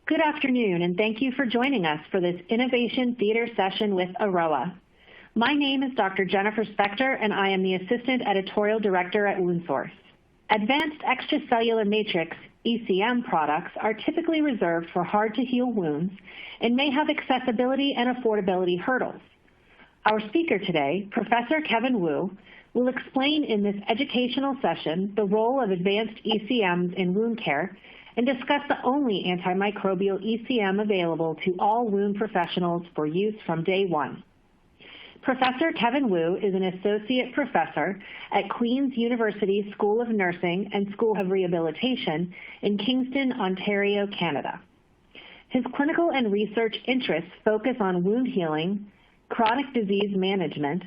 Good afternoon, and thank you for joining us for this Innovation Theater session with Aroa. My name is Dr. Jennifer Spector, and I am the Assistant Editorial Director at WoundSource. Advanced extracellular matrix, ECM products are typically reserved for hard-to-heal wounds and may have accessibility and affordability hurdles. Our speaker today, Professor Kevin Wu, will explain in this educational session the role of advanced ECMs in wound care and discuss the only antimicrobial ECM available to all wound professionals for use from day one. Professor Kevin Wu is an associate professor at Queen's University School of Nursing and School of Rehabilitation in Kingston, Ontario, Canada. His clinical and research interests focus on wound healing, chronic disease management,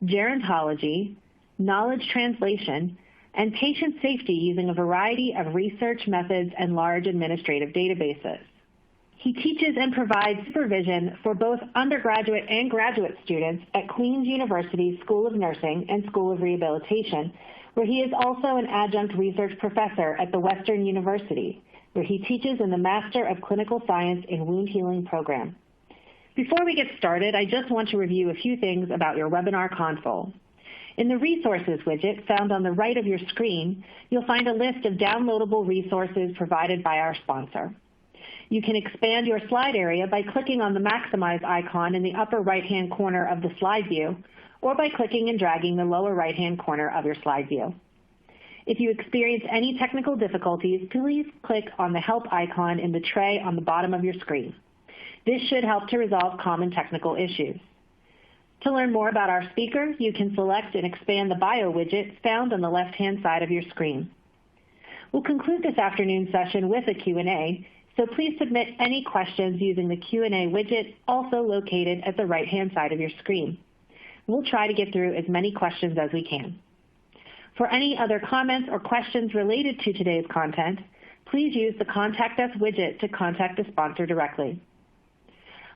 gerontology, knowledge translation, and patient safety using a variety of research methods and large administrative databases. He teaches and provides supervision for both undergraduate and graduate students at Queen's University School of Nursing and School of Rehabilitation, where he is also an adjunct research professor at the Western University, where he teaches in the Master of Clinical Science in Wound Healing program. Before we get started, I just want to review a few things about your webinar console. In the Resources widget found on the right of your screen, you'll find a list of downloadable resources provided by our sponsor. You can expand your slide area by clicking on the Maximize icon in the upper right-hand corner of the slide view, or by clicking and dragging the lower right-hand corner of your slide view. If you experience any technical difficulties, please click on the Help icon in the tray on the bottom of your screen. This should help to resolve common technical issues. To learn more about our speaker, you can select and expand the Bio widget found on the left-hand side of your screen. We'll conclude this afternoon's session with a Q&A, so please submit any questions using the Q&A widget, also located at the right-hand side of your screen. We'll try to get through as many questions as we can. For any other comments or questions related to today's content, please use the Contact Us widget to contact the sponsor directly.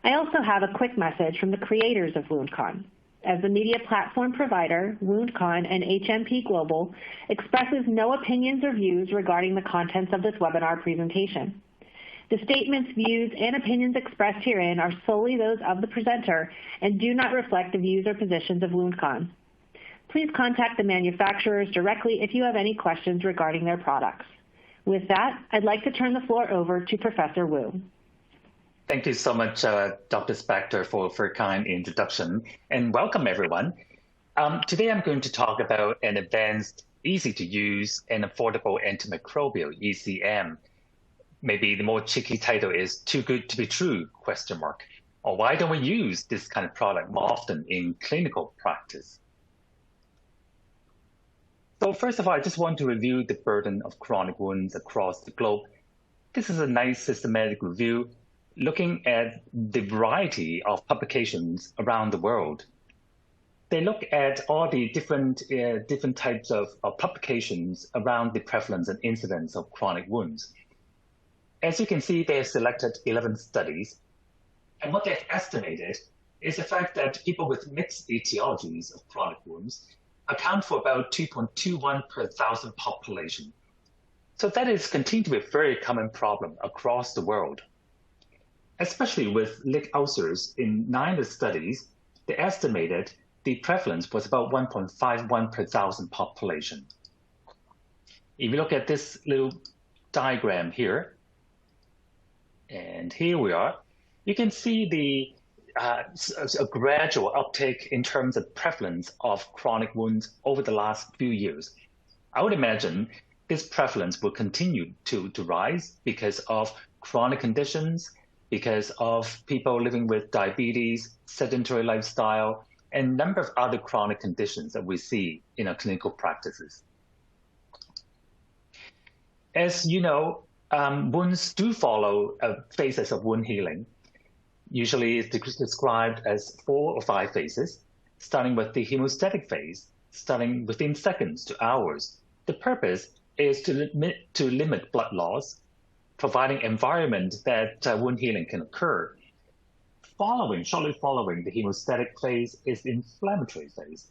I also have a quick message from the creators of WoundCon. As the media platform provider, WoundCon and HMP Global expresses no opinions or views regarding the contents of this webinar presentation. The statements, views, and opinions expressed herein are solely those of the presenter and do not reflect the views or positions of WoundCon. Please contact the manufacturers directly if you have any questions regarding their products. With that, I'd like to turn the floor over to Professor Wu. Thank you so much, Dr. Spector, for a kind introduction, and welcome everyone. Today I'm going to talk about an advanced, easy-to-use, and affordable antimicrobial ECM. Maybe the more cheeky title is "Too Good to Be True?" ? Or why don't we use this kind of product more often in clinical practice? So first of all, I just want to review the burden of chronic wounds across the globe. This is a nice systematic review looking at the variety of publications around the world. They look at all the different types of publications around the prevalence and incidence of chronic wounds. As you can see, they have selected 11 studies. And what they've estimated is the fact that people with mixed etiologies of chronic wounds account for about 2.21 per thousand population. So that is continuing to be a very common problem across the world. Especially with leg ulcers, in 9 of the studies, they estimated the prevalence was about 1.51 per thousand population. If you look at this little diagram here, and here we are, you can see a gradual uptake in terms of prevalence of chronic wounds over the last few years. I would imagine this prevalence will continue to rise because of chronic conditions, because of people living with diabetes, sedentary lifestyle, and a number of other chronic conditions that we see in our clinical practices. As you know, wounds do follow phases of wound healing. Usually it's described as 4 or 5 phases, starting with the hemostatic phase, starting within seconds to hours. The purpose is to limit blood loss, providing environment that wound healing can occur. Shortly following the hemostatic phase is the inflammatory phase.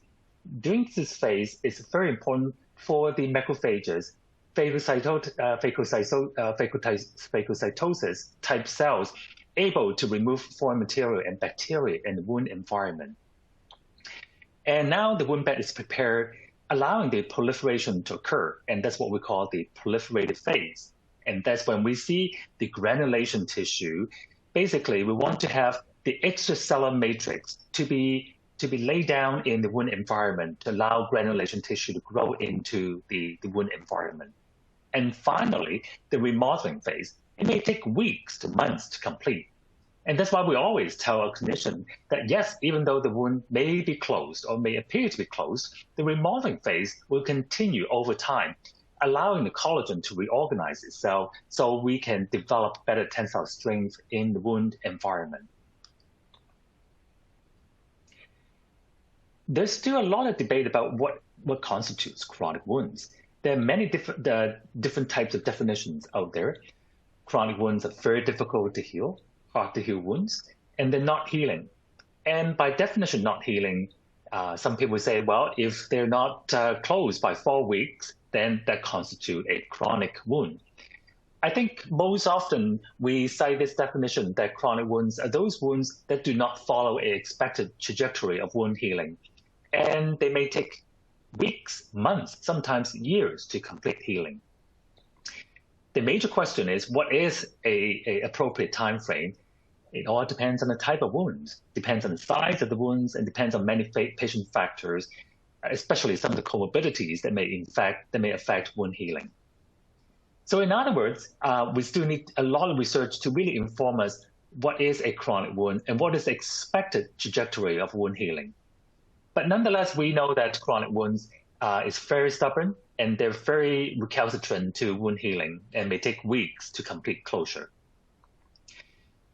During this phase, it's very important for the macrophages phagocytosis type cells able to remove foreign material and bacteria in the wound environment. And now the wound bed is prepared, allowing the proliferation to occur, and that's what we call the proliferative phase. And that's when we see the granulation tissue. Basically, we want to have the extracellular matrix to be laid down in the wound environment to allow granulation tissue to grow into the wound environment. And finally, the remodeling phase. It may take weeks to months to complete. And that's why we always tell our clinician that yes, even though the wound may be closed or may appear to be closed, the remodeling phase will continue over time, allowing the collagen to reorganize itself so we can develop better tensile strength in the wound environment. There's still a lot of debate about what constitutes chronic wounds. There are many different types of definitions out there. Chronic wounds are very difficult to heal, hard to heal wounds, and they're not healing. And by definition, not healing, some people say, well, if they're not closed by 4 weeks, then that constitutes a chronic wound. I think most often we cite this definition that chronic wounds are those wounds that do not follow an expected trajectory of wound healing. And they may take weeks, months, sometimes years to complete healing. The major question is, what is an appropriate time frame? It all depends on the type of wounds, depends on the size of the wounds, and depends on many patient factors, especially some of the comorbidities that may affect wound healing. So in other words, we still need a lot of research to really inform us what is a chronic wound and what is the expected trajectory of wound healing. But nonetheless, we know that chronic wounds is very stubborn and they're very recalcitrant to wound healing and may take weeks to complete closure.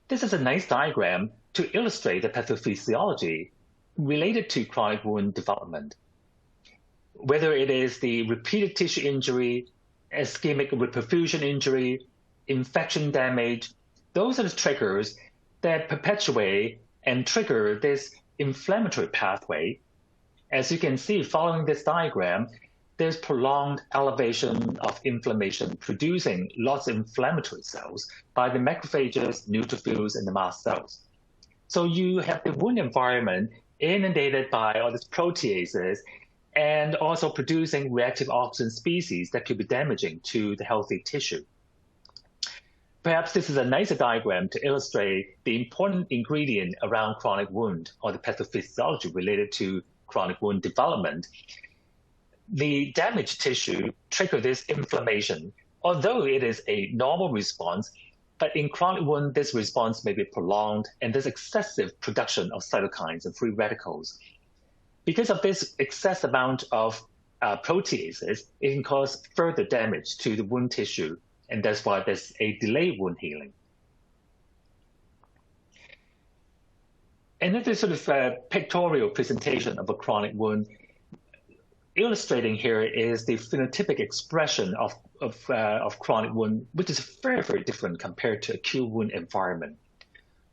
This is a nice diagram to illustrate the pathophysiology related to chronic wound development. Whether it is the repeated tissue injury, ischemic reperfusion injury, infection damage, those are the triggers that perpetuate and trigger this inflammatory pathway. As you can see, following this diagram, there's prolonged elevation of inflammation, producing lots of inflammatory cells by the macrophages, neutrophils, and the mast cells. So you have the wound environment inundated by all these proteases and also producing reactive oxygen species that could be damaging to the healthy tissue. Perhaps this is a nicer diagram to illustrate the important ingredient around chronic wound or the pathophysiology related to chronic wound development. The damaged tissue triggers this inflammation, although it is a normal response, but in chronic wound, this response may be prolonged and there's excessive production of cytokines and free radicals. Because of this excess amount of proteases, it can cause further damage to the wound tissue, and that's why there's a delayed wound healing. Another sort of pictorial presentation of a chronic wound illustrating here is the phenotypic expression of chronic wound, which is very, very different compared to acute wound environment.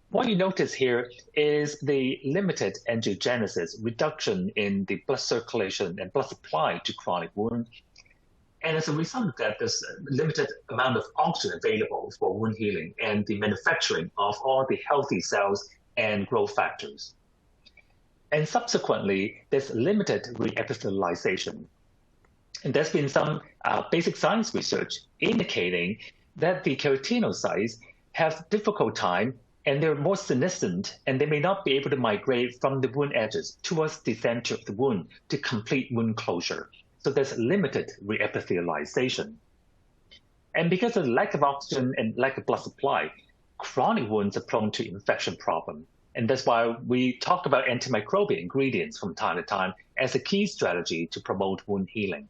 What you notice here is the limited angiogenesis, reduction in the blood circulation and blood supply to chronic wound. And as a result of that, there's a limited amount of oxygen available for wound healing and the manufacturing of all the healthy cells and growth factors. And subsequently, there's limited reepithelialization. And there's been some basic science research indicating that the keratinocytes have difficult time and they're more senescent, and they may not be able to migrate from the wound edges towards the center of the wound to complete wound closure. So there's limited reepithelialization. And because of the lack of oxygen and lack of blood supply, chronic wounds are prone to infection problem. And that's why we talk about antimicrobial ingredients from time to time as a key strategy to promote wound healing.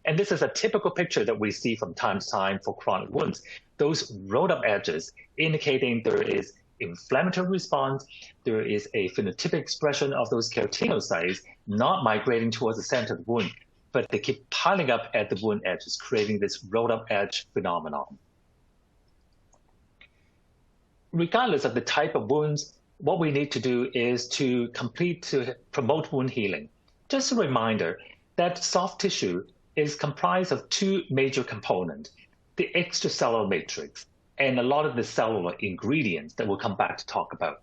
And this is a typical picture that we see from time to time for chronic wounds. Those rolled up edges indicating there is inflammatory response, there is a phenotypic expression of those keratinocytes not migrating towards the center of the wound, but they keep piling up at the wound edges, creating this rolled up edge phenomenon. Regardless of the type of wounds, what we need to do is to promote wound healing. Just a reminder that soft tissue is comprised of two major components, the extracellular matrix and a lot of the cellular ingredients that we'll come back to talk about.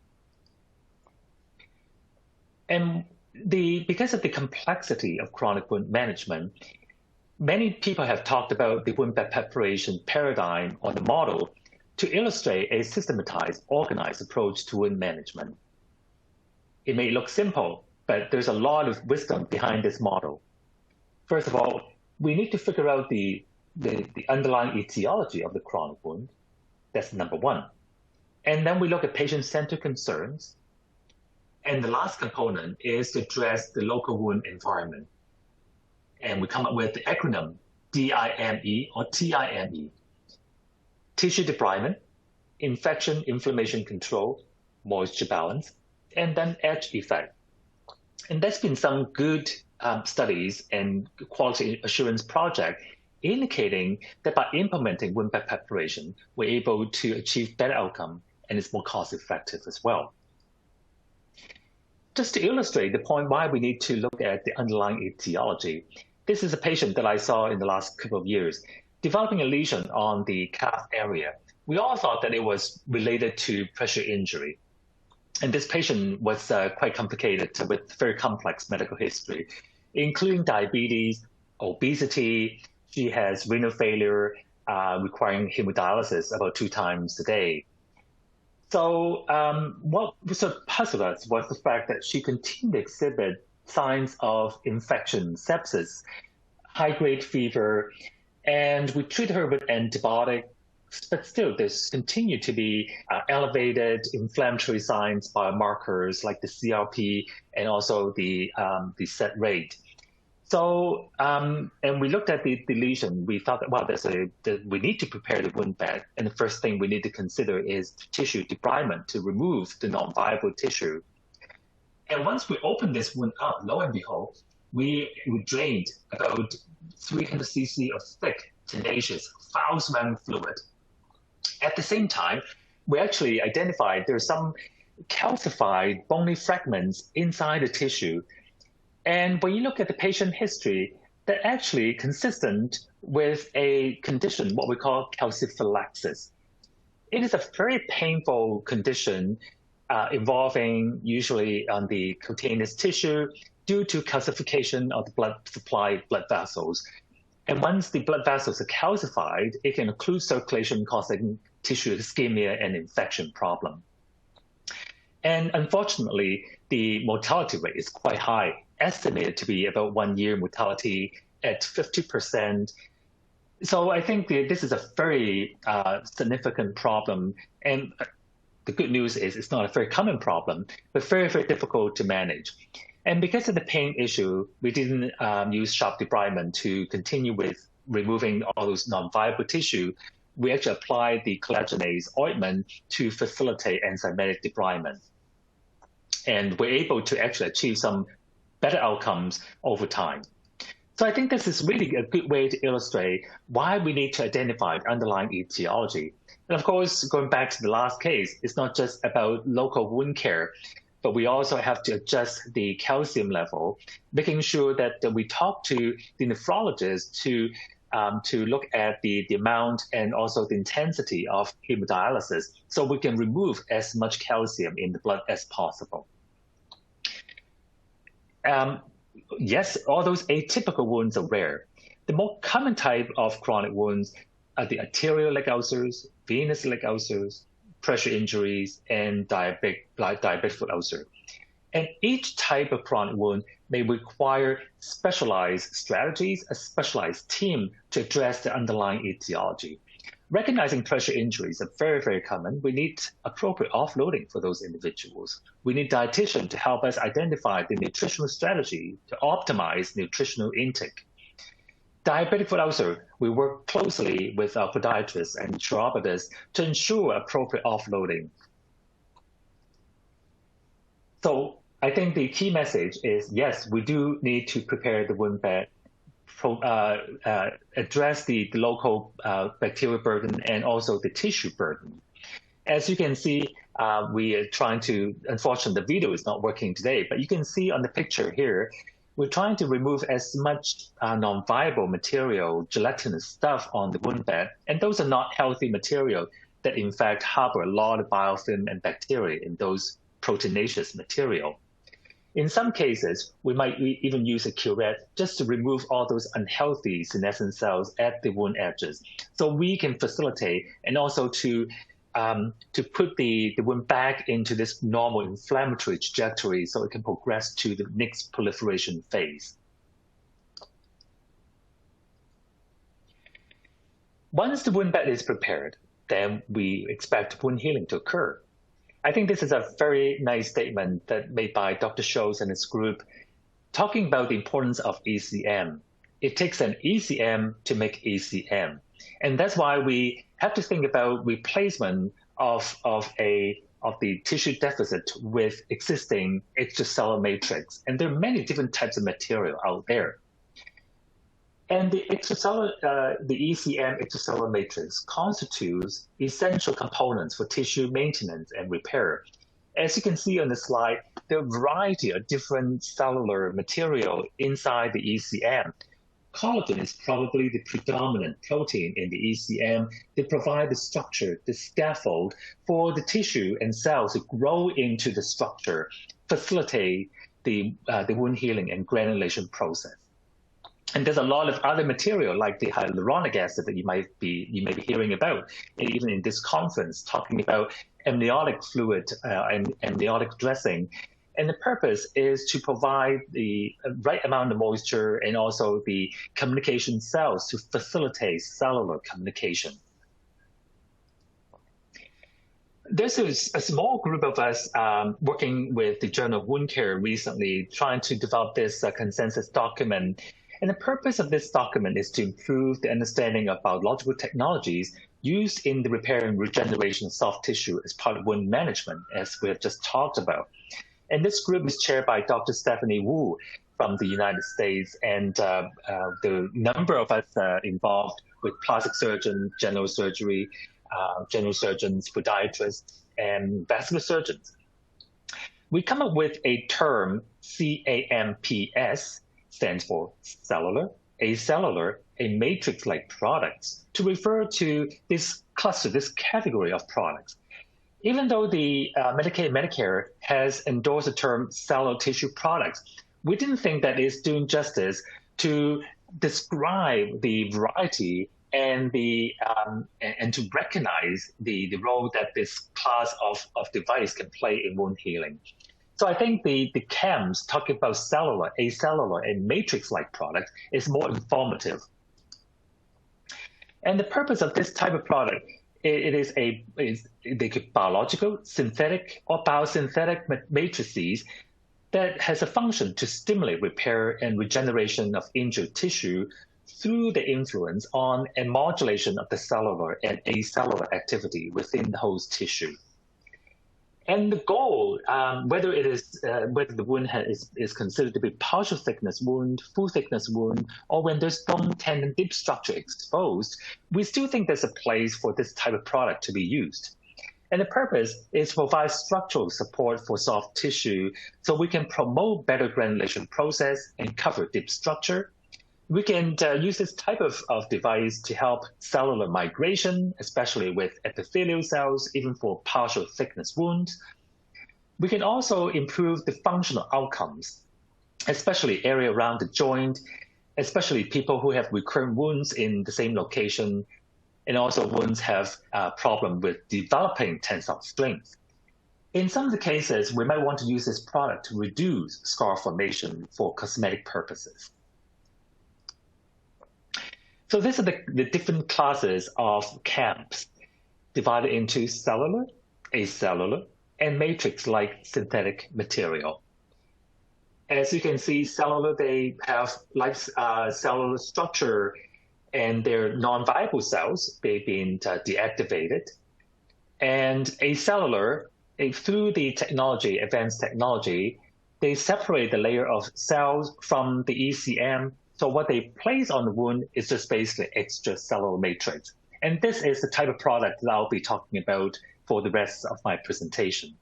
And because of the complexity of chronic wound management, many people have talked about the wound bed preparation paradigm or the model to illustrate a systematized, organized approach to wound management. It may look simple, but there's a lot of wisdom behind this model. First of all, we need to figure out the underlying etiology of the chronic wound. That's number one. And then we look at patient-centered concerns. And the last component is to address the local wound environment. And we come up with the acronym DIME or TIME. Tissue debridement, infection, inflammation control, moisture balance, and then edge effect. And there's been some good studies and quality assurance project indicating that by implementing wound bed preparation, we're able to achieve better outcome and it's more cost effective as well. Just to illustrate the point why we need to look at the underlying etiology, this is a patient that I saw in the last couple of years developing a lesion on the calf area. We all thought that it was related to pressure injury. And this patient was quite complicated with very complex medical history, including diabetes, obesity. She has renal failure, requiring hemodialysis about 2 times a day. So what sort of puzzled us was the fact that she continued to exhibit signs of infection, sepsis, high-grade fever, and we treated her with antibiotics, but still there's continued to be elevated inflammatory signs, biomarkers like the CRP and also the set rate. So, and we looked at the lesion. We thought that, well, we need to prepare the wound bed. And the first thing we need to consider is tissue debridement to remove the non-viable tissue. And once we opened this wound up, lo and behold, we drained about 300 cc of thick, tenacious, foul-smelling fluid. At the same time, we actually identified there's some calcified bony fragments inside the tissue. And when you look at the patient history, they're actually consistent with a condition, what we call calciphylaxis. It is a very painful condition involving usually on the cutaneous tissue due to calcification of the blood vessels. And once the blood vessels are calcified, it can occlude circulation, causing tissue ischemia and infection problem. And unfortunately, the mortality rate is quite high, estimated to be about 1 year mortality at 50%. So I think this is a very significant problem. And the good news is it's not a very common problem, but very, very difficult to manage. And because of the pain issue, we didn't use sharp debridement to continue with removing all those non-viable tissue. We actually applied the collagenase ointment to facilitate enzymatic debridement. And we're able to actually achieve some better outcomes over time. So I think this is really a good way to illustrate why we need to identify the underlying etiology. And of course, going back to the last case, it's not just about local wound care, but we also have to adjust the calcium level, making sure that we talk to the nephrologist to look at the amount and also the intensity of hemodialysis so we can remove as much calcium in the blood as possible. Yes, all those atypical wounds are rare. The more common type of chronic wounds are the arterial leg ulcers, venous leg ulcers, pressure injuries, and diabetic foot ulcer. And each type of chronic wound may require specialized strategies, a specialized team to address the underlying etiology. Recognizing pressure injuries are very, very common. We need appropriate offloading for those individuals. We need dietitian to help us identify the nutritional strategy to optimize nutritional intake. Diabetic foot ulcer, we work closely with our podiatrists and chiropodists to ensure appropriate offloading. So I think the key message is, yes, we do need to prepare the wound bed, address the local bacterial burden and also the tissue burden. As you can see, we are trying to, unfortunately, the video is not working today, but you can see on the picture here, we're trying to remove as much non-viable material, gelatinous stuff on the wound bed, and those are not healthy material that in fact harbor a lot of biofilm and bacteria in those proteinaceous material. In some cases, we might even use a curette just to remove all those unhealthy senescent cells at the wound edges, so we can facilitate and also to put the wound back into this normal inflammatory trajectory so it can progress to the next proliferation phase. Once the wound bed is prepared, then we expect wound healing to occur. I think this is a very nice statement that made by Dr. Schultz and his group, talking about the importance of ECM. It takes an ECM to make ECM. And that's why we have to think about replacement of the tissue deficit with existing extracellular matrix. And there are many different types of material out there. And the ECM extracellular matrix constitutes essential components for tissue maintenance and repair. As you can see on the slide, there are a variety of different cellular material inside the ECM. Collagen is probably the predominant protein in the ECM that provide the structure, the scaffold for the tissue and cells to grow into the structure, facilitate the wound healing and granulation process. And there's a lot of other material like the hyaluronic acid that you may be hearing about, even in this conference, talking about amniotic fluid and amniotic dressing. And the purpose is to provide the right amount of moisture and also the communication cells to facilitate cellular communication. There's a small group of us working with the Journal of Wound Care recently, trying to develop this consensus document. And the purpose of this document is to improve the understanding of biological technologies used in the repair and regeneration of soft tissue as part of wound management, as we have just talked about. And this group is chaired by Dr. Stephanie Wu from the United States, and the number of us involved with plastic surgeons, general surgery, general surgeons, podiatrists, and vascular surgeons. We come up with a term, CAMPS, stands for cellular, acellular, and matrix-like products, to refer to this cluster, this category of products. Even though the Medicaid and Medicare has endorsed the term cellular tissue products, we didn't think that it's doing justice to describe the variety and and to recognize the role that this class of device can play in wound healing. So I think the CAMS talking about cellular, acellular, and matrix-like products is more informative. And the purpose of this type of product, they could biological, synthetic, or biosynthetic matrices that has a function to stimulate repair and regeneration of injured tissue through the influence on and modulation of the cellular and acellular activity within the host tissue. And the goal, whether the wound is considered to be partial thickness wound, full thickness wound, or when there's bone, tendon, deep structure exposed, we still think there's a place for this type of product to be used. And the purpose is to provide structural support for soft tissue so we can promote better granulation process and cover deep structure. We can use this type of device to help cellular migration, especially with epithelial cells, even for partial thickness wounds. We can also improve the functional outcomes, especially area around the joint, especially people who have recurrent wounds in the same location, and also wounds have a problem with developing tensile strength. In some of the cases, we might want to use this product to reduce scar formation for cosmetic purposes. So these are the different classes of CAMPs divided into cellular, acellular, and matrix-like synthetic material. As you can see, cellular, they have cellular structure and they're non-viable cells, they've been deactivated. And acellular, through the technology, advanced technology, they separate the layer of cells from the ECM. So what they place on the wound is just basically extracellular matrix. And this is the type of product that I'll be talking about for the rest of my presentation.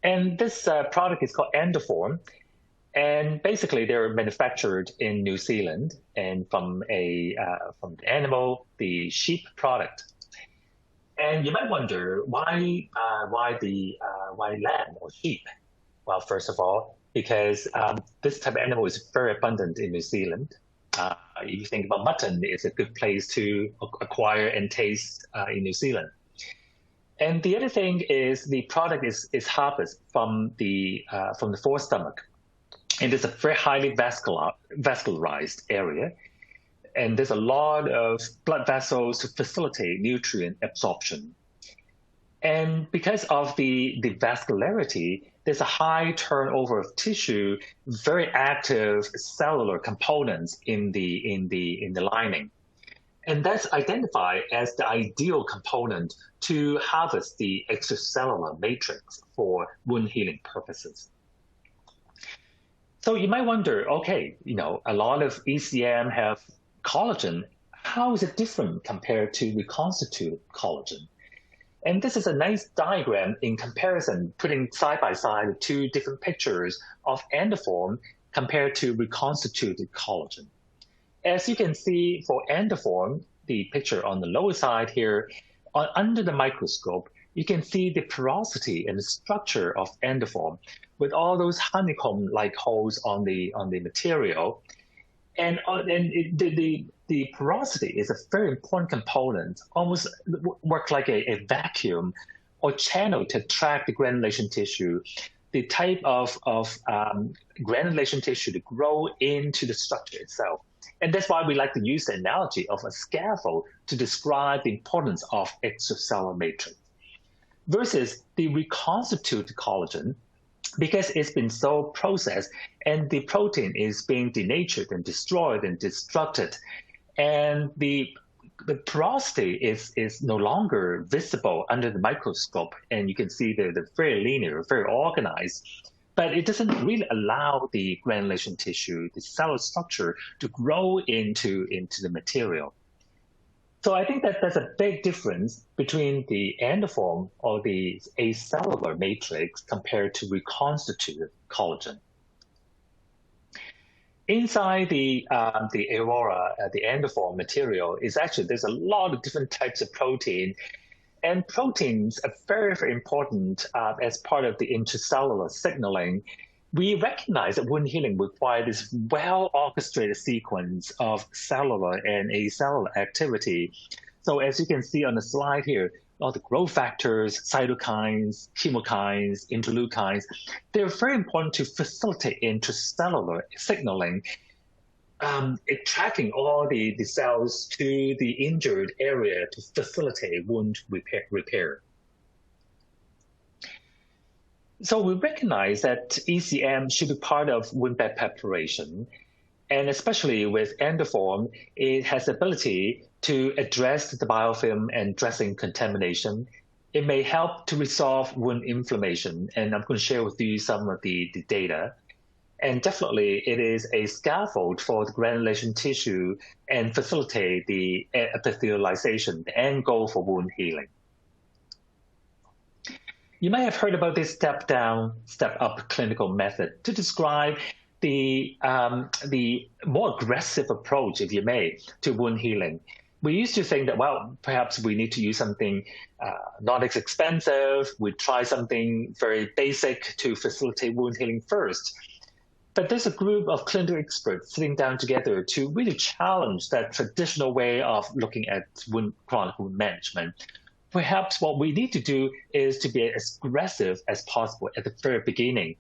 And this product is called Endoform. And basically, they're manufactured in New Zealand and from the animal, the sheep product. And you might wonder why lamb or sheep? Well, first of all, because this type of animal is very abundant in New Zealand. If you think about mutton, it's a good place to acquire and taste in New Zealand. And the other thing is the product is harvested from the forestomach. And it's a very highly vascularized area. And there's a lot of blood vessels to facilitate nutrient absorption. And because of the vascularity, there's a high turnover of tissue, very active cellular components in the lining. And that's identified as the ideal component to harvest the extracellular matrix for wound healing purposes. So you might wonder, okay, a lot of ECM have collagen. How is it different compared to reconstituted collagen? And this is a nice diagram in comparison, putting side by side two different pictures of Endoform compared to reconstituted collagen. As you can see for Endoform, the picture on the lower side here, under the microscope, you can see the porosity and the structure of Endoform with all those honeycomb-like holes on the material. And the porosity is a very important component, almost works like a vacuum or channel to attract the granulation tissue, the type of granulation tissue to grow into the structure itself. And that's why we like to use the analogy of a scaffold to describe the importance of extracellular matrix. Versus the reconstituted collagen, because it's been so processed and the protein is being denatured and destroyed and destructed, and the porosity is no longer visible under the microscope, and you can see they're very linear, very organized, but it doesn't really allow the granulation tissue, the cellular structure, to grow into the material. So I think that there's a big difference between the endoform or the acellular matrix compared to reconstituted collagen. Inside the aurora, the endoform material, is actually, there's a lot of different types of protein. And proteins are very, very important as part of the intracellular signaling. We recognize that wound healing requires this well-orchestrated sequence of cellular and acellular activity. So as you can see on the slide here, all the growth factors, cytokines, chemokines, interleukines, they're very important to facilitate intracellular signaling, tracking all the cells to the injured area to facilitate wound repair. So we recognize that ECM should be part of wound bed preparation, and especially with Endoform, it has the ability to address the biofilm and dressing contamination. It may help to resolve wound inflammation, and I'm going to share with you some of the data. And definitely, it is a scaffold for the granulation tissue and facilitate the epithelialization, the end goal for wound healing. You may have heard about this step-down, step-up clinical method to describe the more aggressive approach, if you may, to wound healing. We used to think that, well, perhaps we need to use something not as expensive. We try something very basic to facilitate wound healing first. But there's a group of clinical experts sitting down together to really challenge that traditional way of looking at chronic wound management. Perhaps what we need to do is to be as aggressive as possible at the very beginning.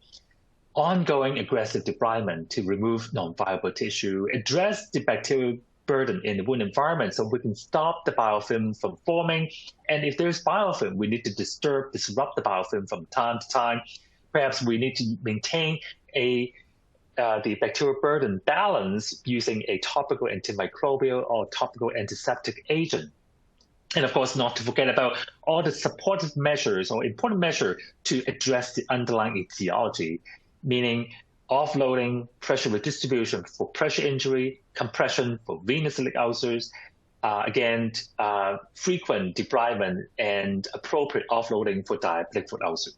Ongoing aggressive debridement to remove non-viable tissue, address the bacterial burden in the wound environment so we can stop the biofilm from forming. And if there's biofilm, we need to disrupt the biofilm from time to time. Perhaps we need to maintain the bacterial burden balance using a topical antimicrobial or topical antiseptic agent. And of course, not to forget about all the supportive measures or important measures to address the underlying etiology, meaning offloading, pressure redistribution for pressure injury, compression for venous iliac ulcers, frequent debridement and appropriate offloading for diabetic foot ulcers.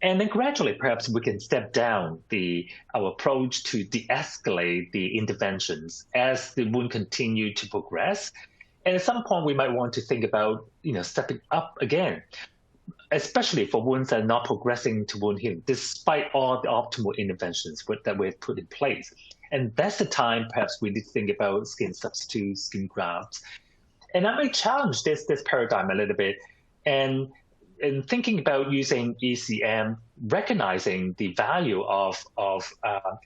And then gradually, perhaps we can step down our approach to de-escalate the interventions as the wound continue to progress. And at some point, we might want to think about, stepping up again, especially for wounds that are not progressing to wound healing, despite all the optimal interventions that we've put in place. And that's the time, perhaps, we need to think about skin substitutes, skin grafts. And I may challenge this paradigm a little bit, and thinking about using ECM, recognizing the value of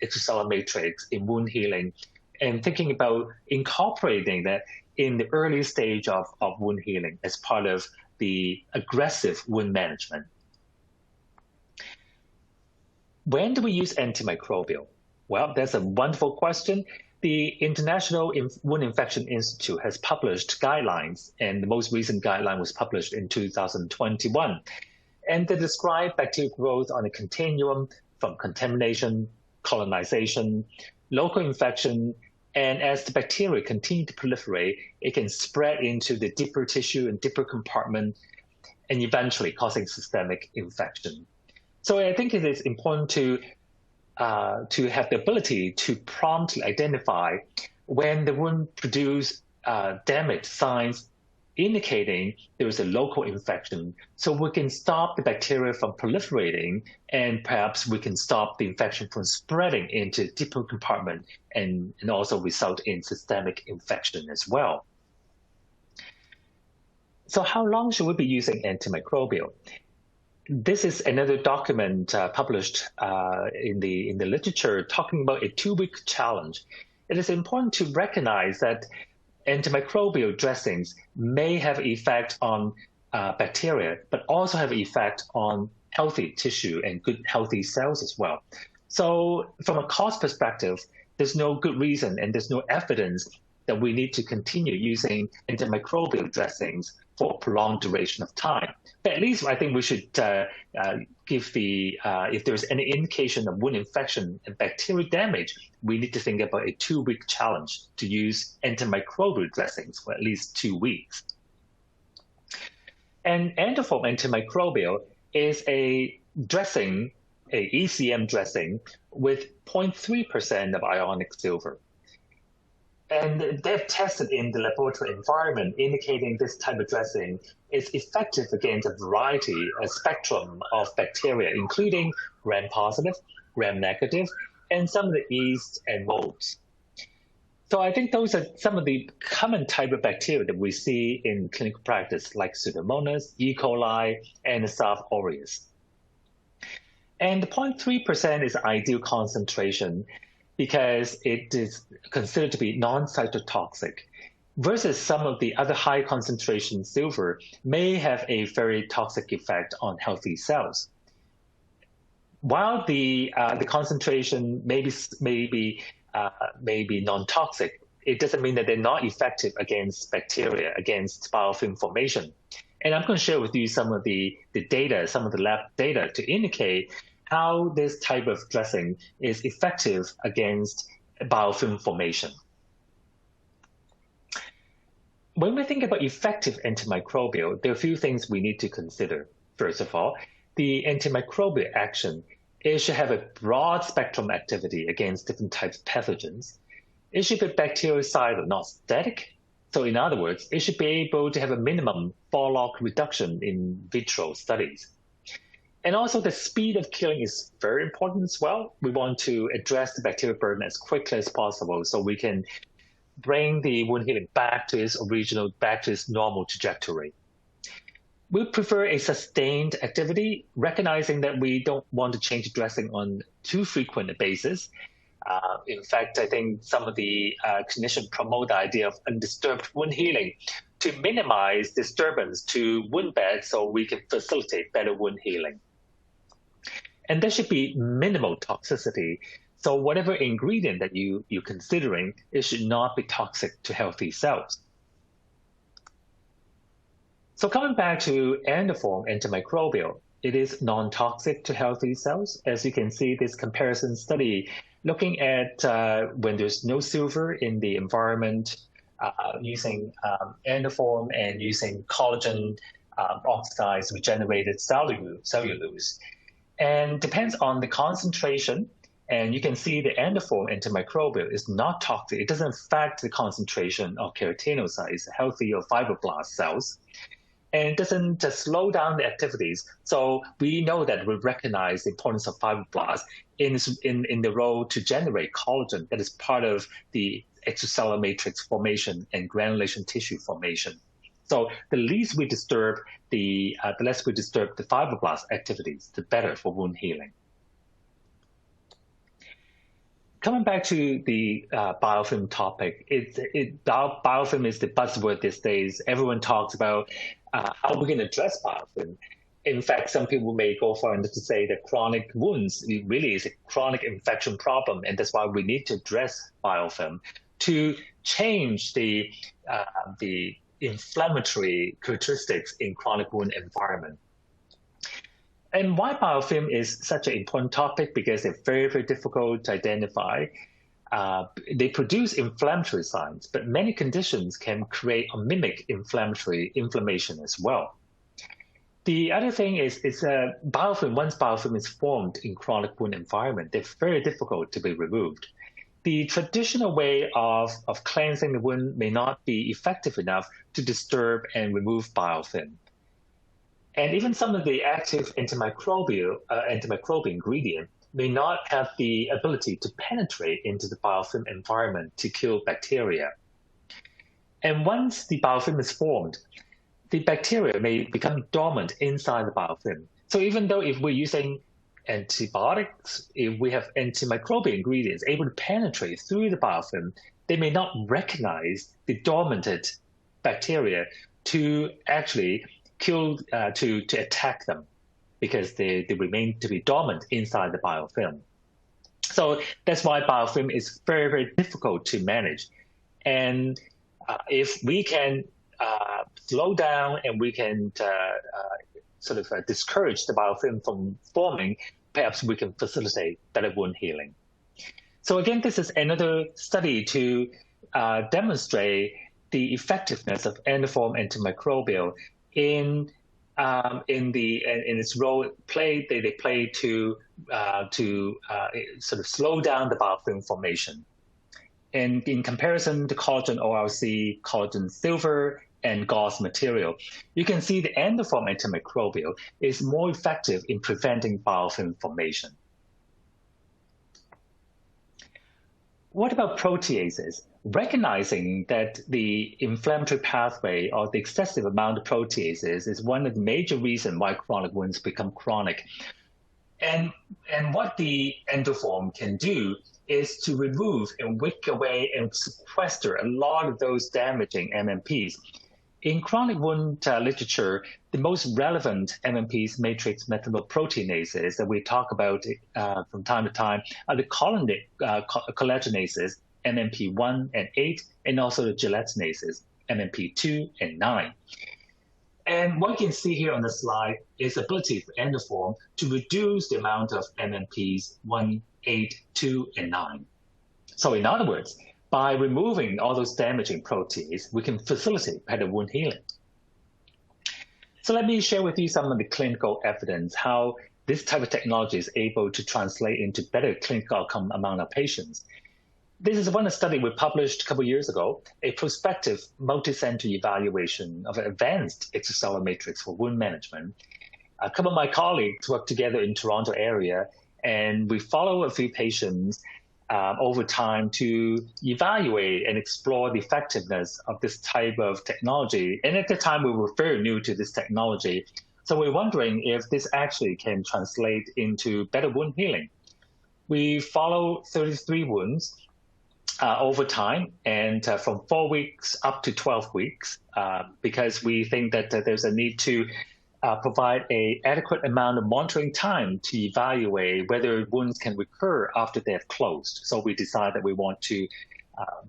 extracellular matrix in wound healing, and thinking about incorporating that in the early stage of wound healing as part of the aggressive wound management. When do we use antimicrobial? Well, that's a wonderful question. The International Wound Infection Institute has published guidelines, and the most recent guideline was published in 2021. And they describe bacterial growth on a continuum from contamination, colonization, local infection, and as the bacteria continue to proliferate, it can spread into the deeper tissue and deeper compartment, and eventually causing systemic infection. So I think it is important to have the ability to promptly identify when the wound produces damage signs indicating there is a local infection, so we can stop the bacteria from proliferating, and perhaps we can stop the infection from spreading into deeper compartment and also result in systemic infection as well. So how long should we be using antimicrobial? This is another document published in the literature talking about a 2-week challenge. It is important to recognize that antimicrobial dressings may have effect on bacteria, but also have effect on healthy tissue and good healthy cells as well. So from a cost perspective, there's no good reason and there's no evidence that we need to continue using antimicrobial dressings for a prolonged duration of time. But at least I think we should give if there's any indication of wound infection and bacterial damage, we need to think about a 2-week challenge to use antimicrobial dressings for at least 2 weeks. And Endoform antimicrobial is a dressing, a ECM dressing with 0.3% of ionic silver. And they've tested in the laboratory environment, indicating this type of dressing is effective against a variety, a spectrum of bacteria, including gram-positive, gram-negative, and some of the yeast and molds. So I think those are some of the common type of bacteria that we see in clinical practice, like Pseudomonas, E. coli, and Staph aureus. And the 0.3% is ideal concentration because it is considered to be non-cytotoxic, versus some of the other high concentration silver may have a very toxic effect on healthy cells. While the concentration may be non-toxic, it doesn't mean that they're not effective against bacteria, against biofilm formation. And I'm going to share with you some of the data, some of the lab data to indicate how this type of dressing is effective against biofilm formation. When we think about effective antimicrobial, there are a few things we need to consider. First of all, the antimicrobial action, it should have a broad spectrum activity against different types of pathogens. It should be bactericidal, not static. So in other words, it should be able to have a minimum fall-log reduction in vitro studies. And also the speed of killing is very important as well. We want to address the bacterial burden as quickly as possible so we can bring the wound healing back to its normal trajectory. We prefer a sustained activity, recognizing that we don't want to change the dressing on too frequent a basis. In fact, I think some of the clinicians promote the idea of undisturbed wound healing to minimize disturbance to wound bed so we can facilitate better wound healing. And there should be minimal toxicity. So whatever ingredient that you're considering, it should not be toxic to healthy cells. So coming back to Endoform antimicrobial, it is non-toxic to healthy cells. As you can see, this comparison study looking at when there's no silver in the environment, using Endoform and using collagen oxidized regenerated cellulose. and depends on the concentration. And you can see the Endoform antimicrobial is not toxic. It doesn't affect the concentration of keratinocytes, healthy or fibroblast cells. And it doesn't just slow down the activities. So we know that we recognize the importance of fibroblasts in the role to generate collagen that is part of the extracellular matrix formation and granulation tissue formation. So the less we disturb the fibroblast activities, the better for wound healing. Coming back to the biofilm topic, biofilm is the buzzword these days. Everyone talks about how we're going to address biofilm. In fact, some people may go far to say that chronic wounds really is a chronic infection problem, and that's why we need to address biofilm to change the inflammatory characteristics in chronic wound environment. And why biofilm is such an important topic? Because they're very, very difficult to identify. They produce inflammatory signs, but many conditions can create or mimic inflammation as well. The other thing is biofilm, once biofilm is formed in chronic wound environment, they're very difficult to be removed. The traditional way of cleansing the wound may not be effective enough to disturb and remove biofilm. And even some of the active antimicrobial ingredient may not have the ability to penetrate into the biofilm environment to kill bacteria. And once the biofilm is formed, the bacteria may become dormant inside the biofilm. So even though if we're using antibiotics, if we have antimicrobial ingredients able to penetrate through the biofilm, they may not recognize the dormanted bacteria to actually kill, to attack them, because they remain to be dormant inside the biofilm. So that's why biofilm is very, very difficult to manage. And if we can slow down and we can discourage the biofilm from forming, perhaps we can facilitate better wound healing. So again, this is another study to demonstrate the effectiveness of Endoform antimicrobial in its role they play to sort of slow down the biofilm formation. And in comparison to collagen ORC, collagen silver, and gauze material, you can see the Endoform antimicrobial is more effective in preventing biofilm formation. What about proteases? Recognizing that the inflammatory pathway or the excessive amount of proteases is one of the major reasons why chronic wounds become chronic. And what the Endoform can do is to remove and wick away and sequester a lot of those damaging MMPs. In chronic wound literature, the most relevant MMPs, matrix metalloproteinases, that we talk about from time to time are the collagenases, MMP1 and 8, and also the gelatinases, MMP2 and 9. And what you can see here on the slide is the ability for Endoform to reduce the amount of MMPs 1, 8, 2, and 9. So in other words, by removing all those damaging proteases, we can facilitate better wound healing. So let me share with you some of the clinical evidence, how this type of technology is able to translate into better clinical outcome among our patients. This is one study we published a couple of years ago, a prospective multi-center evaluation of advanced extracellular matrix for wound management. A couple of my colleagues worked together in Toronto area, and we follow a few patients over time to evaluate and explore the effectiveness of this type of technology. And at the time, we were very new to this technology. So we're wondering if this actually can translate into better wound healing. We follow 33 wounds over time, and from 4 weeks up to 12 weeks, because we think that there's a need to provide an adequate amount of monitoring time to evaluate whether wounds can recur after they have closed. So we decide that we want to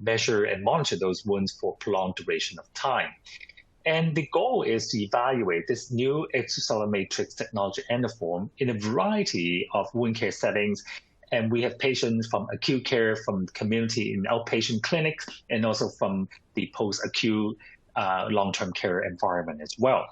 measure and monitor those wounds for a prolonged duration of time. And the goal is to evaluate this new extracellular matrix technology Endoform in a variety of wound care settings. And we have patients from acute care, from community in outpatient clinics, and also from the post-acute long-term care environment as well.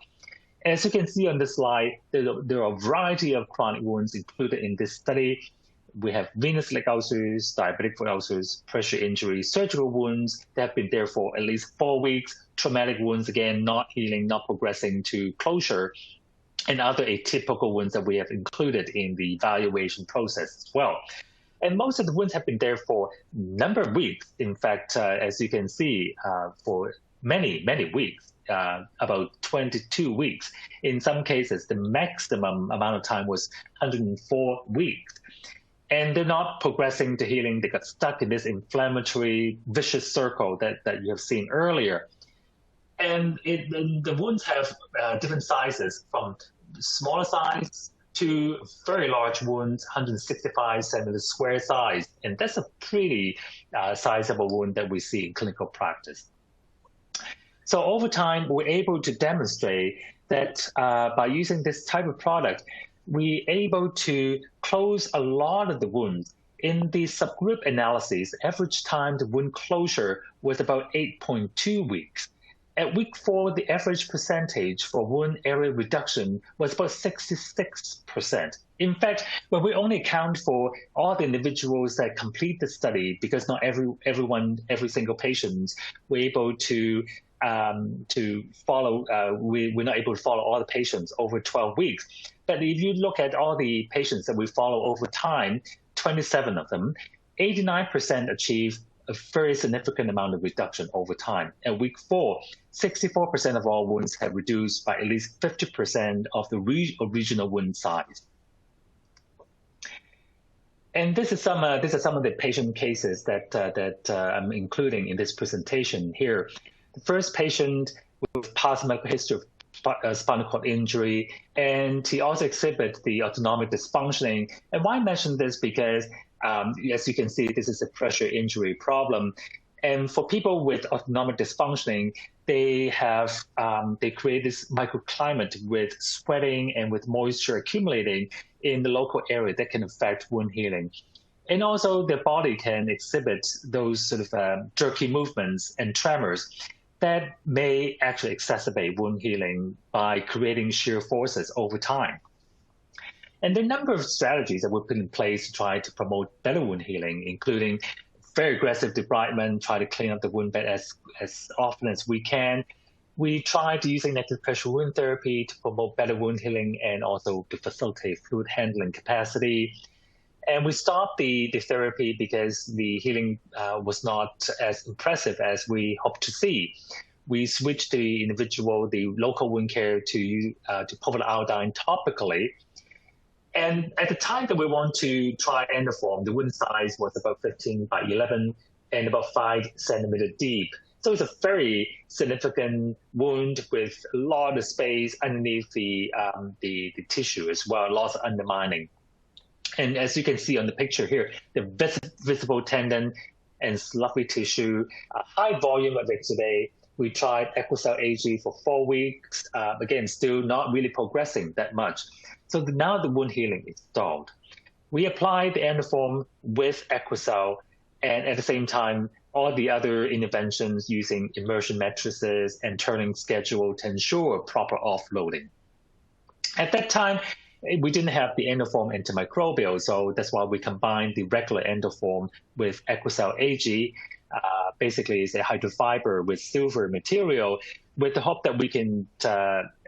As you can see on this slide, there are a variety of chronic wounds included in this study. We have venous leg ulcers, diabetic foot ulcers, pressure injuries, surgical wounds that have been there for at least 4 weeks, traumatic wounds, again, not healing, not progressing to closure, and other atypical wounds that we have included in the evaluation process as well. And most of the wounds have been there for a number of weeks. In fact, as you can see, for many, many weeks, about 22 weeks. In some cases, the maximum amount of time was 104 weeks. And they're not progressing to healing. They got stuck in this inflammatory, vicious circle that you have seen earlier. And the wounds have different sizes, from smaller size to very large wounds, 165 centimeter square size. And that's a pretty sizable wound that we see in clinical practice. So over time, we're able to demonstrate that by using this type of product, we're able to close a lot of the wounds. In the subgroup analysis, average time to wound closure was about 8.2 weeks. At week 4, the average percentage for wound area reduction was about 66%. In fact, when we only account for all the individuals that complete the study, because not every single patient were able to follow, we're not able to follow all the patients over 12 weeks. But if you look at all the patients that we follow over time, 27 of them, 89% achieve a very significant amount of reduction over time. At week 4, 64% of all wounds have reduced by at least 50% of the original wound size. And this is some of the patient cases that I'm including in this presentation here. The first patient with past medical history of spinal cord injury, and he also exhibits the autonomic dysfunctioning. And why I mention this? Because as you can see, this is a pressure injury problem. And for people with autonomic dysfunctioning, they create this microclimate with sweating and with moisture accumulating in the local area that can affect wound healing. And also their body can exhibit those sort of jerky movements and tremors that may actually exacerbate wound healing by creating shear forces over time. And there are a number of strategies that we put in place to try to promote better wound healing, including very aggressive debridement, try to clean up the wound bed as often as we can. We try to use negative pressure wound therapy to promote better wound healing and also to facilitate fluid handling capacity. And we stopped the therapy because the healing was not as impressive as we hoped to see. We switched the local wound care to povidone iodine topically. And at the time that we want to try Endoform, the wound size was about 15 by 11 and about 5 centimeter deep. So it's a very significant wound with a lot of space underneath the tissue as well, lots of undermining. And as you can see on the picture here, the visible tendon and sloughy tissue, a high volume of exudate. We tried Equicel AG for 4 weeks. Again, still not really progressing that much. So now the wound healing is stalled. We applied the Endoform with Equicel, and at the same time, all the other interventions using immersion matrices and turning schedule to ensure proper offloading. At that time, we didn't have the Endoform antimicrobial, so that's why we combined the regular Endoform with Equicel AG. Basically, it's a hydrofiber with silver material, with the hope that we can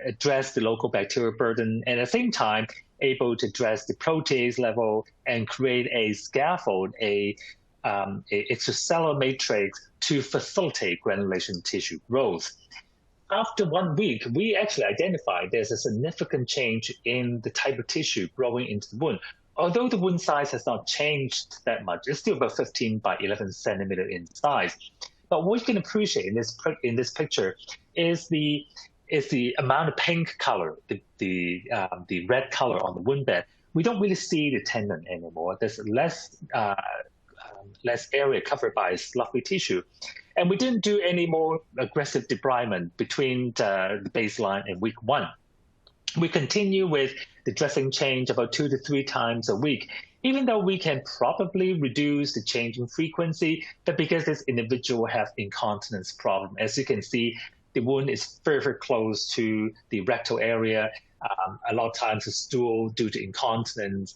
address the local bacterial burden and at the same time able to address the protease level and create a scaffold, a extracellular matrix to facilitate granulation tissue growth. After 1 week, we actually identified there's a significant change in the type of tissue growing into the wound. Although the wound size has not changed that much, it's still about 15 by 11 centimeter in size. But what you can appreciate in this picture is the amount of pink color, the red color on the wound bed. We don't really see the tendon anymore. There's less area covered by sloughy tissue. And we didn't do any more aggressive debridement between the baseline and week 1. We continue with the dressing change about 2 to 3 times a week, even though we can probably reduce the change in frequency, but because this individual has incontinence problem. As you can see, the wound is very, very close to the rectal area. A lot of times the stool, due to incontinence,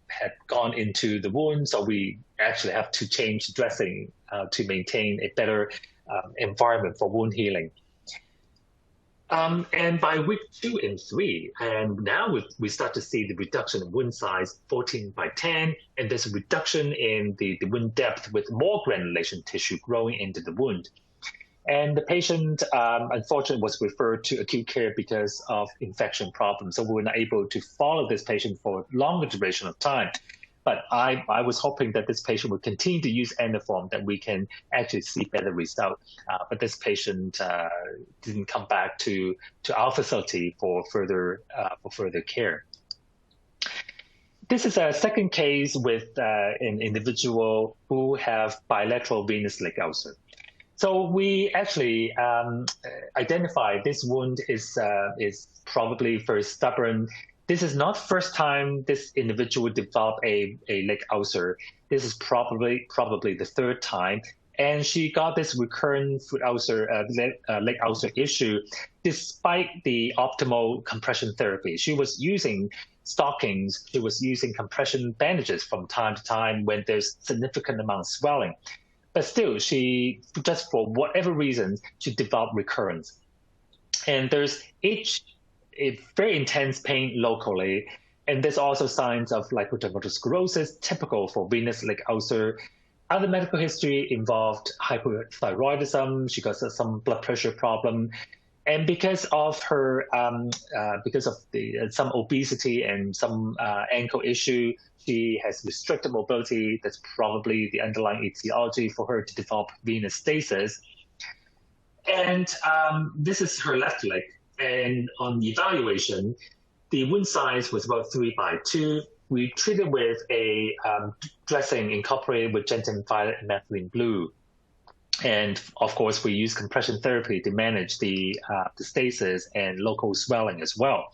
had gone into the wound, so we actually have to change dressing to maintain a better environment for wound healing. And by week 2 and 3, and now we start to see the reduction in wound size 14/10, and there's a reduction in the wound depth with more granulation tissue growing into the wound. And the patient, unfortunately, was referred to acute care because of infection problems. So we were not able to follow this patient for a longer duration of time. But I was hoping that this patient would continue to use Endoform, that we can actually see better results. But this patient didn't come back to our facility for further care. This is a second case with an individual who have bilateral venous leg ulcer. So we actually identified this wound is probably very stubborn. This is not first time this individual developed a leg ulcer. This is probably the third time. And she got this recurrent foot ulcer, leg ulcer issue, despite the optimal compression therapy. She was using stockings. She was using compression bandages from time to time when there's significant amount of swelling. But still, she, just for whatever reason, she developed recurrence. And there's a very intense pain locally. And there's also signs of lipodermal sclerosis, typical for venous leg ulcer. Other medical history involved hypothyroidism. She got some blood pressure problem. And because of her, some obesity and some ankle issue, she has restricted mobility. That's probably the underlying etiology for her to develop venous stasis. And this is her left leg. And on the evaluation, the wound size was about 3/2. We treated with a dressing incorporated with gentian violet and methylene blue. And of course, we use compression therapy to manage the stasis and local swelling as well.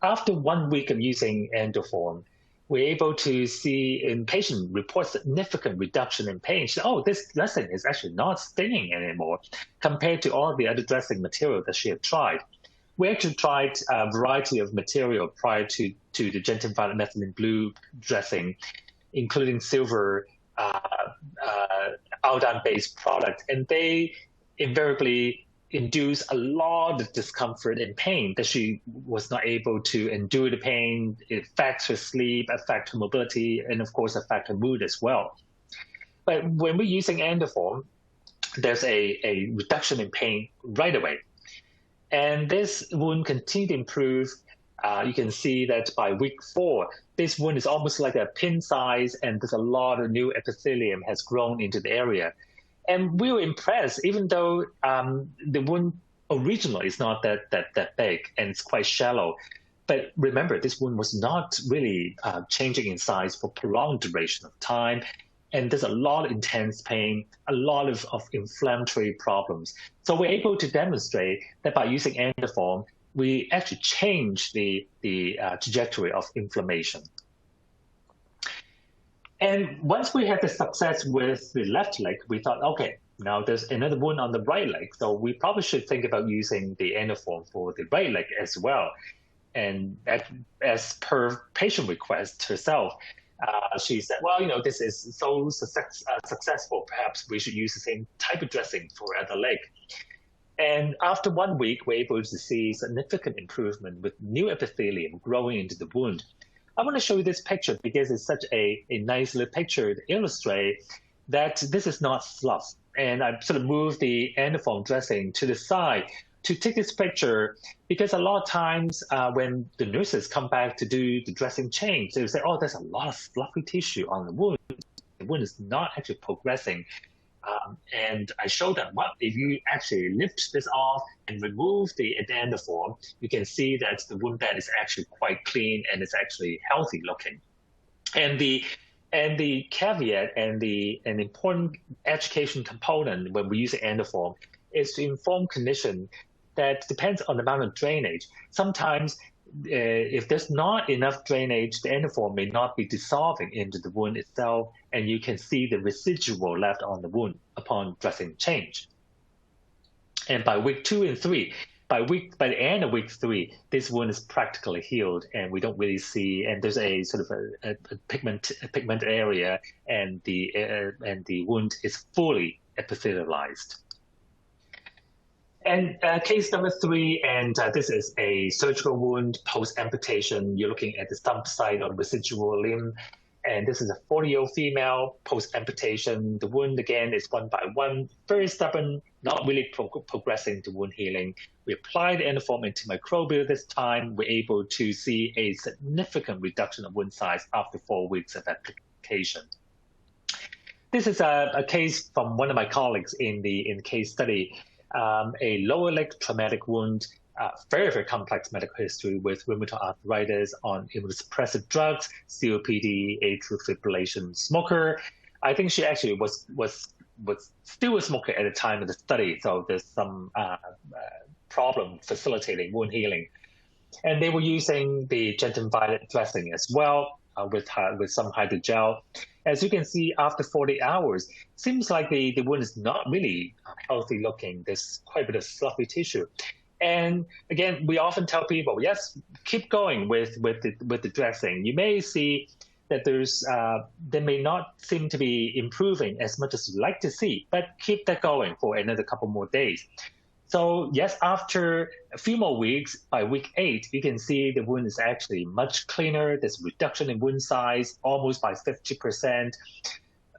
After 1 week of using Endoform, we're able to see in patient report significant reduction in pain. She said, oh, this dressing is actually not stinging anymore compared to all the other dressing material that she had tried. We actually tried a variety of material prior to the gentian violet methylene blue dressing, including silver, iodine-based product, and they invariably induce a lot of discomfort and pain that she was not able to endure the pain. It affects her sleep, affects her mobility, and of course affect her mood as well. But when we're using Endoform, there's a reduction in pain right away. And this wound continued to improve. You can see that by week 4, this wound is almost like a pin size, and there's a lot of new epithelium has grown into the area. And we were impressed, even though the wound originally is not that big and it's quite shallow. But remember, this wound was not really changing in size for prolonged duration of time. And there's a lot of intense pain, a lot of inflammatory problems. So we're able to demonstrate that by using Endoform, we actually change the trajectory of inflammation. And once we had the success with the left leg, we thought, okay, now there's another wound on the right leg. So we probably should think about using the Endoform for the right leg as well. And as per patient request herself, she said, well, this is so successful, perhaps we should use the same type of dressing for other leg. And after 1 week, we're able to see significant improvement with new epithelium growing into the wound. I want to show you this picture because it's such a nice little picture to illustrate that this is not fluff. And I sort of moved the Endoform dressing to the side to take this picture because a lot of times when the nurses come back to do the dressing change, they will say, oh, there's a lot of fluffy tissue on the wound. The wound is not actually progressing. And I showed them, what if you actually lift this off and remove the Endoform, you can see that the wound bed is actually quite clean and it's actually healthy looking. And the caveat and an important education component when we use Endoform is to inform clinicians that depends on the amount of drainage. Sometimes if there's not enough drainage, the Endoform may not be dissolving into the wound itself, and you can see the residual left on the wound upon dressing change. And by week 2 and 3, by the end of week 3, this wound is practically healed, and we don't really see. And there's a sort of a pigment area, and the wound is fully epithelialized. And case number 3, and this is a surgical wound post-amputation. You're looking at the stump site on residual limb. And this is a 40-year-old female post-amputation. The wound, again, is 1 by 1, very stubborn, not really progressing to wound healing. We applied Endoform antimicrobial this time. We're able to see a significant reduction of wound size after 4 weeks of application. This is a case from one of my colleagues in the case study. A lower leg traumatic wound, very, very complex medical history with rheumatoid arthritis on immunosuppressive drugs, COPD, atrial fibrillation, smoker. I think she actually was still a smoker at the time of the study, so there's some problem facilitating wound healing. And they were using the Gentle Violet dressing as well with some hydrogel. As you can see, after 40 hours, seems like the wound is not really healthy looking. There's quite a bit of fluffy tissue. And again, we often tell people, yes, keep going with the dressing. You may see that they may not seem to be improving as much as you'd like to see, but keep that going for another couple more days. So yes, after a few more weeks, by week 8, you can see the wound is actually much cleaner. There's a reduction in wound size, almost by 50%.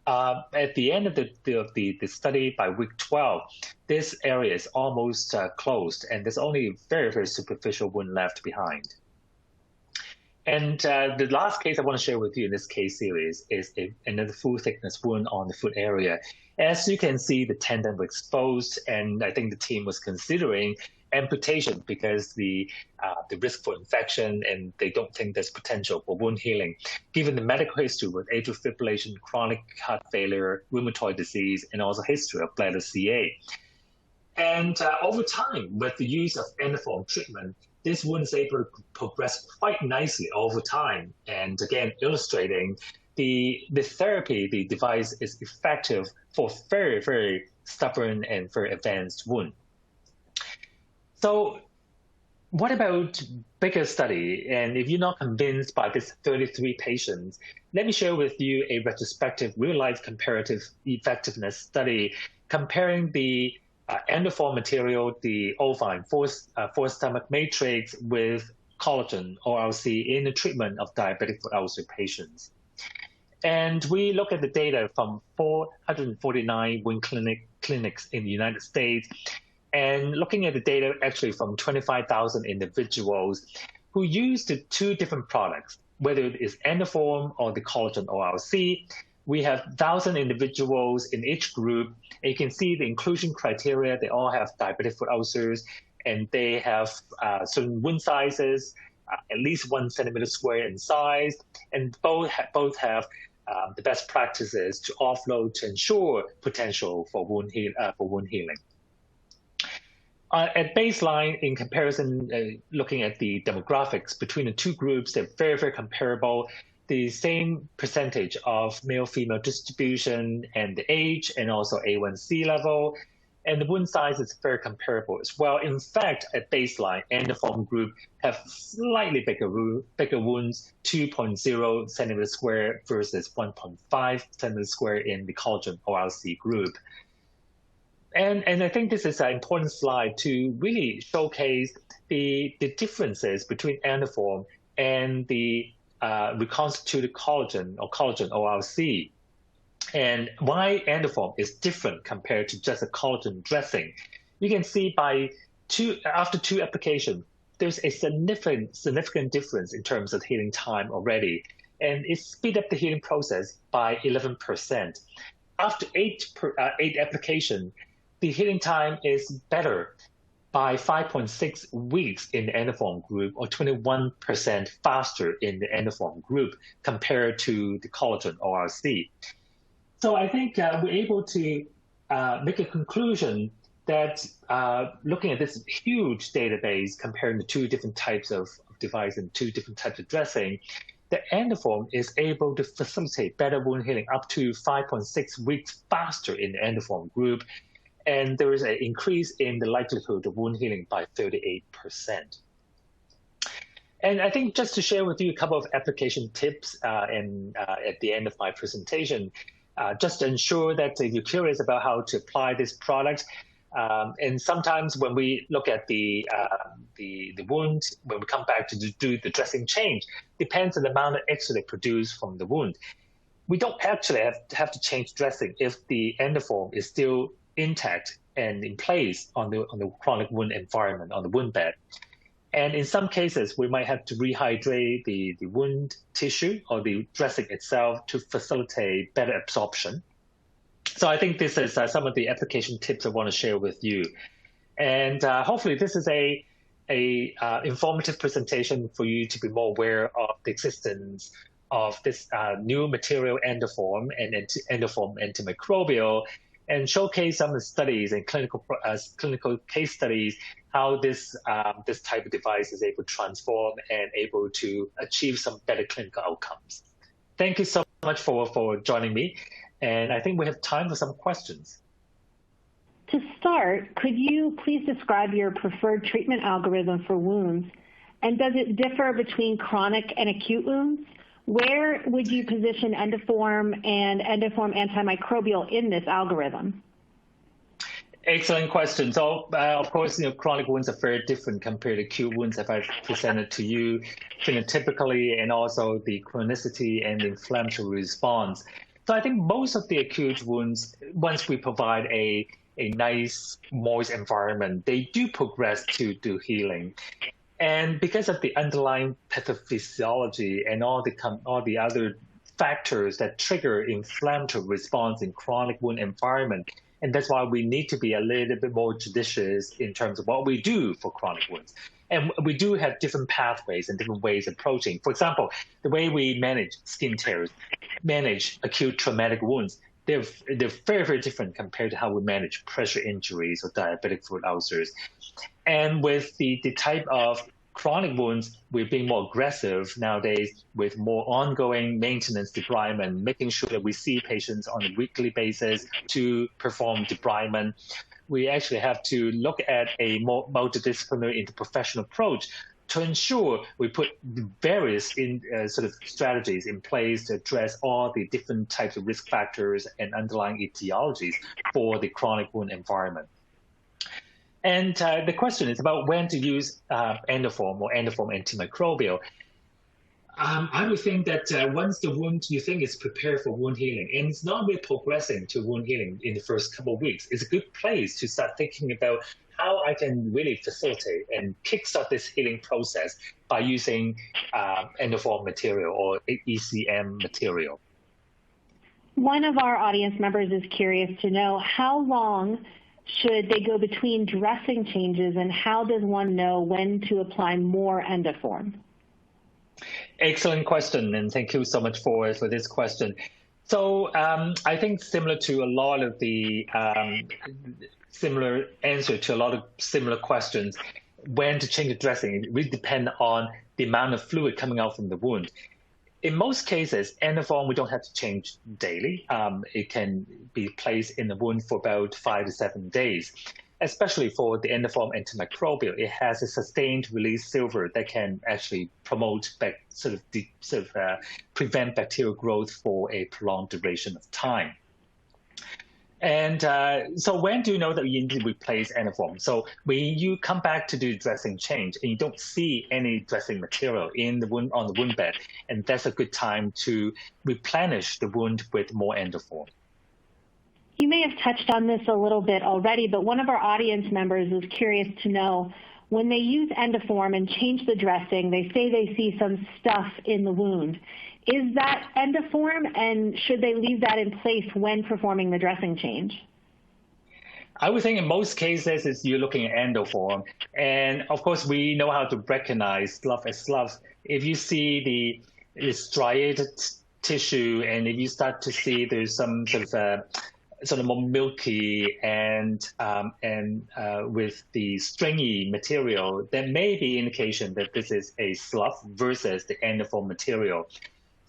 At the end of the study, by week 12, this area is almost closed, and there's only a very, very superficial wound left behind. And the last case I want to share with you in this case series is another full thickness wound on the foot area. As you can see, the tendon was exposed, and I think the team was considering amputation because the risk for infection, and they don't think there's potential for wound healing, given the medical history with atrial fibrillation, chronic heart failure, rheumatoid disease, and also history of bladder CA. And over time, with the use of Endoform treatment, this wound is able to progress quite nicely over time. And again, illustrating the therapy, the device is effective for very, very stubborn and very advanced wound. So what about bigger study? And if you're not convinced by this 33 patients, let me share with you a retrospective real-life comparative effectiveness study comparing the Endoform material, the ovine forced stomach matrix, with collagen, ORC, in the treatment of diabetic foot ulcer patients. And we look at the data from 449 wound clinics in the United States, and looking at the data actually from 25,000 individuals who used the 2 different products, whether it is Endoform or the collagen ORC. We have 1,000 individuals in each group. And you can see the inclusion criteria. They all have diabetic foot ulcers, and they have certain wound sizes, at least 1 centimeter square in size, and both have the best practices to offload to ensure potential for wound healing. At baseline, in comparison, looking at the demographics between the 2 groups, they're very, very comparable. The same percentage of male-female distribution, and the age, and also A1C level. And the wound size is very comparable as well. In fact, at baseline, Endoform group have slightly bigger wounds, 2.0 centimeter square versus 1.5 centimeter square in the collagen ORC group. And I think this is an important slide to really showcase the differences between Endoform and the reconstituted collagen or collagen ORC, and why Endoform is different compared to just a collagen dressing. You can see after 2 applications, there's a significant difference in terms of healing time already, and it speeds up the healing process by 11%. After 8 applications, the healing time is better by 5.6 weeks in the Endoform group, or 21% faster in the Endoform group compared to the collagen ORC. So I think we're able to make a conclusion that looking at this huge database, comparing the 2 different types of device and 2 different types of dressing, the Endoform is able to facilitate better wound healing up to 5.6 weeks faster in the Endoform group. and there is an increase in the likelihood of wound healing by 38%. And I think just to share with you a couple of application tips at the end of my presentation, just to ensure that if you're curious about how to apply this product, and sometimes when we look at the wound, when we come back to do the dressing change, depends on the amount of exudate produced from the wound. We don't actually have to change dressing if the endoform is still intact and in place on the chronic wound environment, on the wound bed. And in some cases, we might have to rehydrate the wound tissue or the dressing itself to facilitate better absorption. So I think this is some of the application tips I want to share with you. And hopefully this is a informative presentation for you to be more aware of the existence of this new material Endoform and Endoform antimicrobial, and showcase some of the studies and clinical case studies how this type of device is able to transform and able to achieve some better clinical outcomes. Thank you so much for joining me, and I think we have time for some questions. To start, could you please describe your preferred treatment algorithm for wounds, and does it differ between chronic and acute wounds? Where would you position Endoform and Endoform antimicrobial in this algorithm? Excellent question. So, of course, chronic wounds are very different compared to acute wounds that I've presented to you phenotypically, and also the chronicity and the inflammatory response. So I think most of the acute wounds, once we provide a nice, moist environment, they do progress to healing. And because of the underlying pathophysiology and all the other factors that trigger inflammatory response in chronic wound environment, and that's why we need to be a little bit more judicious in terms of what we do for chronic wounds. And we do have different pathways and different ways of approaching. For example, the way we manage skin tears, manage acute traumatic wounds, they're very, very different compared to how we manage pressure injuries or diabetic foot ulcers. And with the type of chronic wounds, we're being more aggressive nowadays with more ongoing maintenance debridement, making sure that we see patients on a weekly basis to perform debridement. We actually have to look at a more multidisciplinary interprofessional approach to ensure we put various sort of strategies in place to address all the different types of risk factors and underlying etiologies for the chronic wound environment. And the question is about when to use Endoform or Endoform antimicrobial. I would think that once the wound you think is prepared for wound healing, and it's not really progressing to wound healing in the first couple of weeks, it's a good place to start thinking about how I can really facilitate and kickstart this healing process by using Endoform material or ECM material. One of our audience members is curious to know how long should they go between dressing changes, and how does one know when to apply more Endoform? Excellent question, and thank you so much for this question. So I think similar to a lot of the similar answer to a lot of similar questions, when to change the dressing, it really depends on the amount of fluid coming out from the wound. In most cases, Endoform, we don't have to change daily. It can be placed in the wound for about 5 to 7 days. Especially for the Endoform antimicrobial, it has a sustained release silver that can actually promote, prevent bacterial growth for a prolonged duration of time. And so when do you know that you need to replace Endoform? So when you come back to do the dressing change and you don't see any dressing material in the wound, on the wound bed, and that's a good time to replenish the wound with more Endoform. You may have touched on this a little bit already, but one of our audience members is curious to know, when they use Endoform and change the dressing, they say they see some stuff in the wound. Is that Endoform, and should they leave that in place when performing the dressing change? I would think in most cases is you're looking at Endoform. And of course, we know how to recognize slough as slough. If you see the striated tissue, and if you start to see there's some sort of more milky and with the stringy material, there may be indication that this is a slough versus the Endoform material.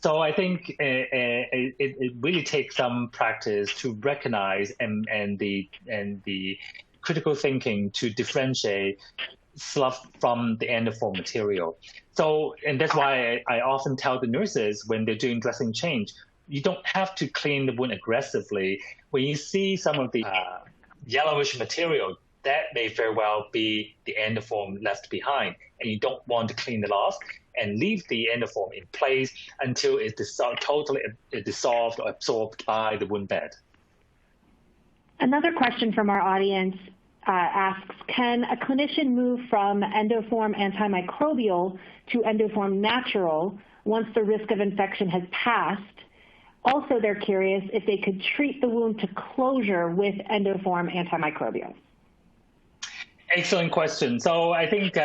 So I think it really takes some practice to recognize and the critical thinking to differentiate slough from the endoform material. So, and that's why I often tell the nurses when they're doing dressing change, you don't have to clean the wound aggressively. When you see some of the yellowish material, that may very well be the endoform left behind, and you don't want to clean it off and leave the endoform in place until it's totally dissolved or absorbed by the wound bed. Another question from our audience asks, can a clinician move from Endoform antimicrobial to Endoform natural once the risk of infection has passed? Also, they're curious if they could treat the wound to closure with Endoform antimicrobial. Excellent question. So I think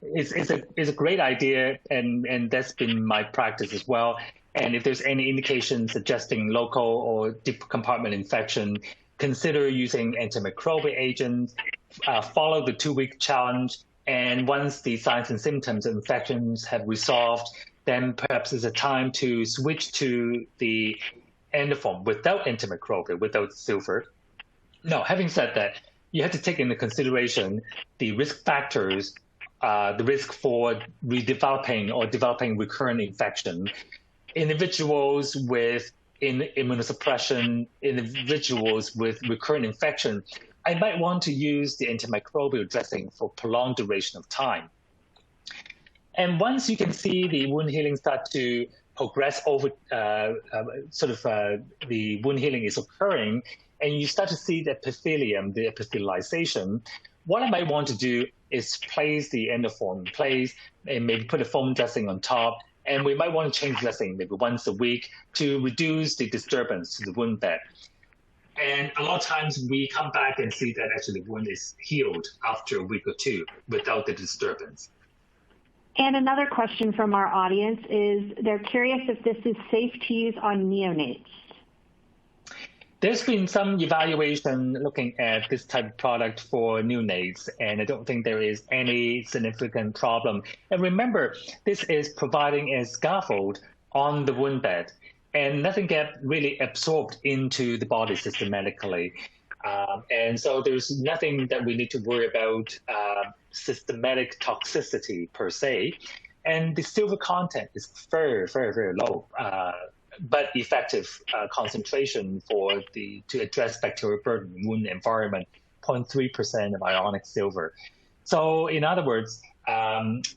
it's a great idea, and that's been my practice as well. And if there's any indication suggesting local or deep compartment infection, consider using antimicrobial agents, follow the 2-week challenge, and once the signs and symptoms of infections have resolved, then perhaps it's a time to switch to the endoform without antimicrobial, without silver. Now, having said that, you have to take into consideration the risk factors, the risk for redeveloping or developing recurrent infection. Individuals with immunosuppression, individuals with recurrent infection, I might want to use the antimicrobial dressing for prolonged duration of time. And once you can see the wound healing start to progress over, the wound healing is occurring, and you start to see the epithelium, the epithelialization, what I might want to do is place the endoform in place and maybe put a foam dressing on top. And we might want to change dressing maybe once a week to reduce the disturbance to the wound bed. And a lot of times we come back and see that actually the wound is healed after a week or two without the disturbance. And another question from our audience is they're curious if this is safe to use on neonates. There's been some evaluation looking at this type of product for neonates, and I don't think there is any significant problem. And remember, this is providing a scaffold on the wound bed, and nothing gets really absorbed into the body systematically. And so there's nothing that we need to worry about systematic toxicity per se. And the silver content is very, very, very low. But effective concentration to address bacterial burden in wound environment, 0.3% of ionic silver. So in other words,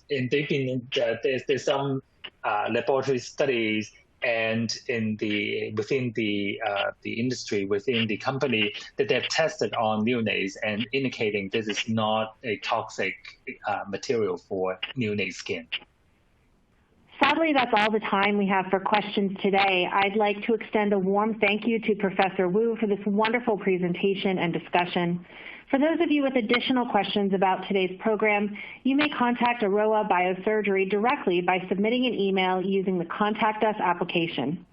there's some laboratory studies and within the industry, within the company, that they've tested on neonates and indicating this is not a toxic material for neonate skin. Sadly, that's all the time we have for questions today. I'd like to extend a warm thank you to Professor Wu for this wonderful presentation and discussion. For those of you with additional questions about today's program, you may contact Aroa Biosurgery directly by submitting an email using the Contact Us application.